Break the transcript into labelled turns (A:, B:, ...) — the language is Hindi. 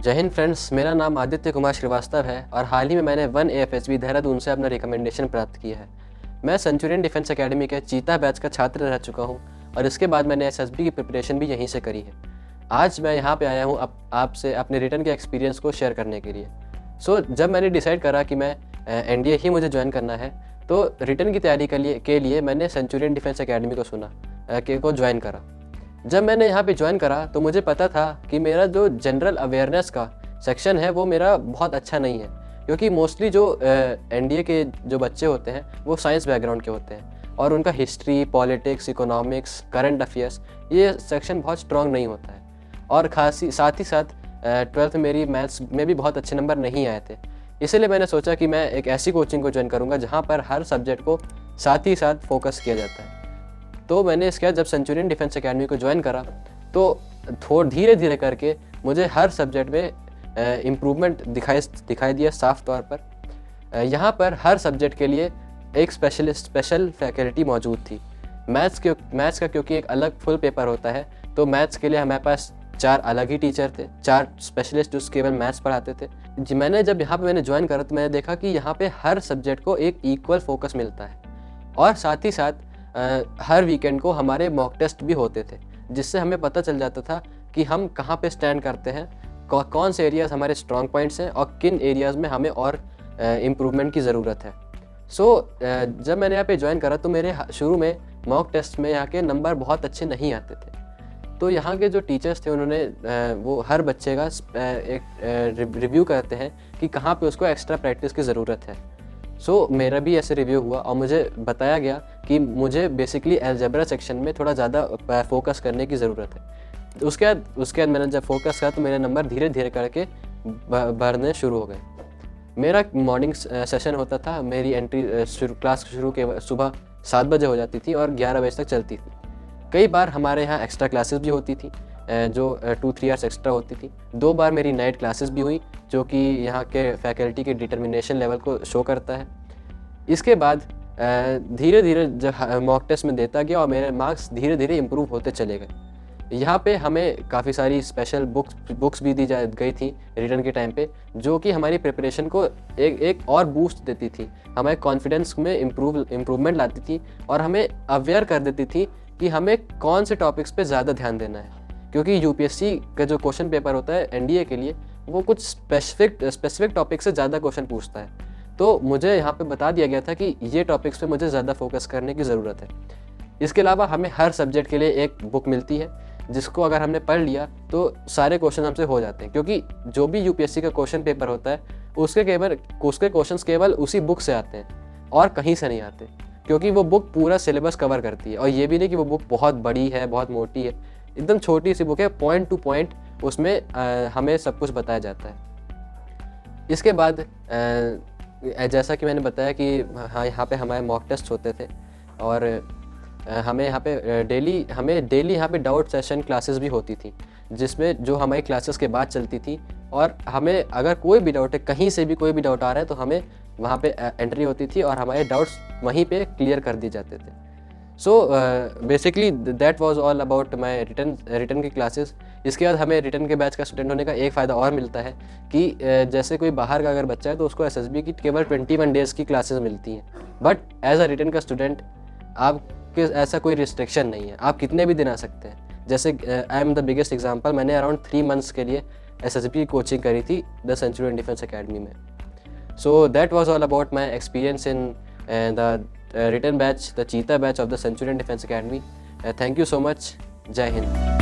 A: जय हिंद फ्रेंड्स, मेरा नाम आदित्य कुमार श्रीवास्तव है और हाल ही में मैंने 1 AFSB देहरादून से अपना रिकमेंडेशन प्राप्त किया है। मैं सेंचुरियन डिफेंस एकेडमी के चीता बैच का छात्र रह चुका हूं और इसके बाद मैंने SSB की प्रिपरेशन भी यहीं से करी है। आज मैं यहाँ पे आया हूँ आपसे अपने रिटर्न के एक्सपीरियंस को शेयर करने के लिए। जब मैंने डिसाइड करा कि मैं NDA ही मुझे ज्वाइन करना है, तो रिटर्न की तैयारी के लिए मैंने सेंचुरियन डिफेंस एकेडमी को को ज्वाइन करा। जब मैंने यहाँ पे ज्वाइन करा तो मुझे पता था कि मेरा जो जनरल अवेयरनेस का सेक्शन है वो मेरा बहुत अच्छा नहीं है, क्योंकि मोस्टली जो NDA के जो बच्चे होते हैं वो साइंस बैकग्राउंड के होते हैं और उनका history, politics, economics, current affairs ये सेक्शन बहुत स्ट्रॉन्ग नहीं होता है। और साथ ही साथ 12th में मेरी मैथ्स में भी बहुत अच्छे नंबर नहीं आए थे। इसलिए मैंने सोचा कि मैं एक ऐसी कोचिंग को ज्वाइन करूँगा जहाँ पर हर सब्जेक्ट को साथ ही साथ फोकस किया जाता है। तो मैंने इसके बाद जब सेंचुरियन डिफेंस एकेडमी को ज्वाइन करा तो धीरे धीरे करके मुझे हर सब्जेक्ट में इम्प्रूवमेंट दिखाई दिया साफ तौर पर। यहाँ पर हर सब्जेक्ट के लिए एक स्पेशल फैकल्टी मौजूद थी। मैथ्स का क्योंकि एक अलग फुल पेपर होता है, तो मैथ्स के लिए हमारे पास 4 अलग ही टीचर थे, 4 स्पेशलिस्ट जो केवल मैथ्स पढ़ाते थे। मैंने जब यहाँ पे मैंने ज्वाइन करा तो मैंने देखा कि यहाँ पे हर सब्जेक्ट को एक इक्वल फोकस मिलता है और साथ ही साथ हर वीकेंड को हमारे मॉक टेस्ट भी होते थे, जिससे हमें पता चल जाता था कि हम कहाँ पे स्टैंड करते हैं, कौन से एरियाज़ हमारे स्ट्रॉन्ग पॉइंट्स हैं और किन एरियाज़ में हमें और इम्प्रूवमेंट की ज़रूरत है। जब मैंने यहाँ पे ज्वाइन करा तो मेरे शुरू में मॉक टेस्ट में यहाँ के नंबर बहुत अच्छे नहीं आते थे। तो यहाँ के जो टीचर्स थे उन्होंने वो हर बच्चे का एक रिव्यू करते हैं कि कहाँ पे उसको एक्स्ट्रा प्रैक्टिस की ज़रूरत है। मेरा भी ऐसे रिव्यू हुआ और मुझे बताया गया कि मुझे बेसिकली अलजेब्रा सेक्शन में थोड़ा ज़्यादा फोकस करने की ज़रूरत है। उसके बाद मैंने जब फोकस किया तो मेरे नंबर धीरे धीरे करके बढ़ने शुरू हो गए। मेरा मॉर्निंग सेशन होता था, मेरी एंट्री क्लास शुरू के सुबह 7 बजे हो जाती थी और 11 बजे तक चलती थी। कई बार हमारे यहाँ एक्स्ट्रा क्लासेस भी होती थी जो 2-3 आवर्स एक्स्ट्रा होती थी। 2 बार मेरी नाइट क्लासेस भी हुई, जो कि यहाँ के फैकल्टी के डिटर्मिनेशन लेवल को शो करता है। इसके बाद धीरे धीरे जब मॉक टेस्ट में देता गया और मेरे मार्क्स धीरे धीरे इम्प्रूव होते चले गए। यहाँ पे हमें काफ़ी सारी स्पेशल बुक्स भी दी गई थी रिटर्न के टाइम पे, जो कि हमारी प्रिपरेशन को एक और बूस्ट देती थी, हमारे कॉन्फिडेंस में इम्प्रूवमेंट लाती थी और हमें अवेयर कर देती थी कि हमें कौन से टॉपिक्स पे ज़्यादा ध्यान देना है। क्योंकि UPSC का जो क्वेश्चन पेपर होता है NDA के लिए, वो कुछ स्पेसिफिक टॉपिक से ज़्यादा क्वेश्चन पूछता है। तो मुझे यहाँ पे बता दिया गया था कि ये टॉपिक्स पे मुझे ज़्यादा फोकस करने की ज़रूरत है। इसके अलावा हमें हर सब्जेक्ट के लिए एक बुक मिलती है, जिसको अगर हमने पढ़ लिया तो सारे क्वेश्चन हमसे हो जाते हैं। क्योंकि जो भी UPSC का क्वेश्चन पेपर होता है उसके क्वेश्चन केवल उसी बुक से आते हैं और कहीं से नहीं आते, क्योंकि वो बुक पूरा सिलेबस कवर करती है। और ये भी नहीं कि वो बुक बहुत बड़ी है, बहुत मोटी है, एकदम छोटी सी बुक है, पॉइंट टू पॉइंट उसमें हमें सब कुछ बताया जाता है। इसके बाद जैसा कि मैंने बताया कि हाँ, यहाँ पे हमारे मॉक टेस्ट होते थे और हमें यहाँ पे डेली यहाँ पे डाउट सेशन क्लासेस भी होती थी, जिसमें जो हमारी क्लासेस के बाद चलती थी। और हमें अगर कोई भी डाउट है, कहीं से भी कोई भी डाउट आ रहा है, तो हमें वहाँ पे एंट्री होती थी और हमारे डाउट्स वहीं पे क्लियर कर दिए जाते थे। Basically that was all about my return की क्लासेस। इसके बाद हमें रिटर्न के बैच का स्टूडेंट होने का एक फ़ायदा और मिलता है कि जैसे कोई बाहर का अगर बच्चा है तो उसको SSB की केवल 21 डेज़ की क्लासेस मिलती हैं, बट एज अ रिटर्न का स्टूडेंट आपके ऐसा कोई रिस्ट्रिक्शन नहीं है, आप कितने भी दिन आ सकते हैं। जैसे I am the biggest example, मैंने अराउंड 3 मंथ्स के लिए SSB की कोचिंग करी थी द सेंचुरियन डिफेंस एकेडमी में। That was all about my experience in the written batch, the Cheetah batch of the Centurion Defense Academy. Thank you so much. Jai Hind.